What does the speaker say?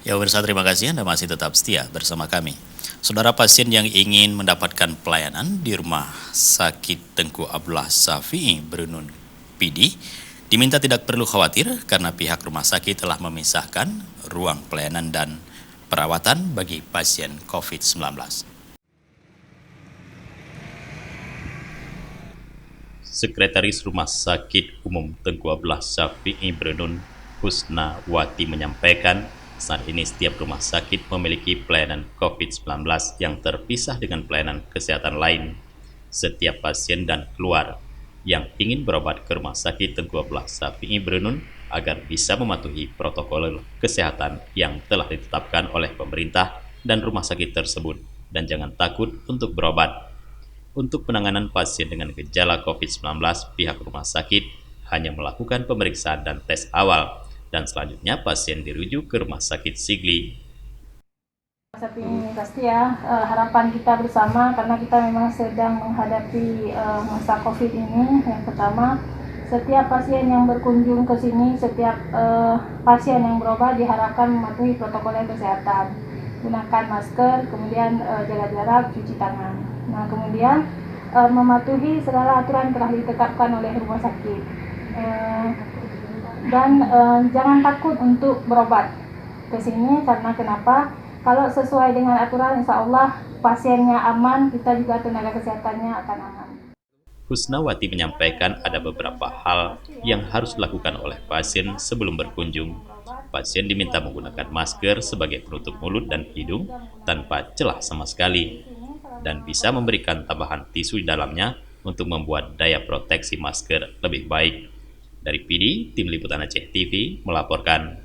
Ya pemirsa, terima kasih Anda masih tetap setia bersama kami. Saudara, pasien yang ingin mendapatkan pelayanan di Rumah Sakit Tengku Abdullah Shafi'i Brunun PD diminta tidak perlu khawatir karena pihak rumah sakit telah memisahkan ruang pelayanan dan perawatan bagi pasien COVID-19. Sekretaris Rumah Sakit Umum Tengku Abdullah Shafi'i Brunun Husnawati menyampaikan, saat ini setiap rumah sakit memiliki pelayanan COVID-19 yang terpisah dengan pelayanan kesehatan lain. Setiap pasien dan keluar yang ingin berobat ke Rumah Sakit Tengku Abdullah Shafi'i Brunun agar bisa mematuhi protokol kesehatan yang telah ditetapkan oleh pemerintah dan rumah sakit tersebut, dan jangan takut untuk berobat. Untuk penanganan pasien dengan gejala COVID-19, pihak rumah sakit hanya melakukan pemeriksaan dan tes awal, dan selanjutnya pasien dirujuk ke Rumah Sakit Sigli. Tapi pasti ya, harapan kita bersama karena kita memang sedang menghadapi masa COVID ini. Yang pertama, setiap pasien yang berkunjung ke sini, setiap pasien yang berobat diharapkan mematuhi protokol kesehatan, gunakan masker, kemudian jaga jarak, cuci tangan. Nah, kemudian mematuhi segala aturan telah ditetapkan oleh rumah sakit. Dan jangan takut untuk berobat ke sini, karena kenapa? Kalau sesuai dengan aturan, insya Allah pasiennya aman, kita juga tenaga kesehatannya akan aman. Husnawati menyampaikan ada beberapa hal yang harus dilakukan oleh pasien sebelum berkunjung. Pasien diminta menggunakan masker sebagai penutup mulut dan hidung tanpa celah sama sekali, dan bisa memberikan tambahan tisu di dalamnya untuk membuat daya proteksi masker lebih baik. Dari PD, Tim Liputan Aceh TV melaporkan.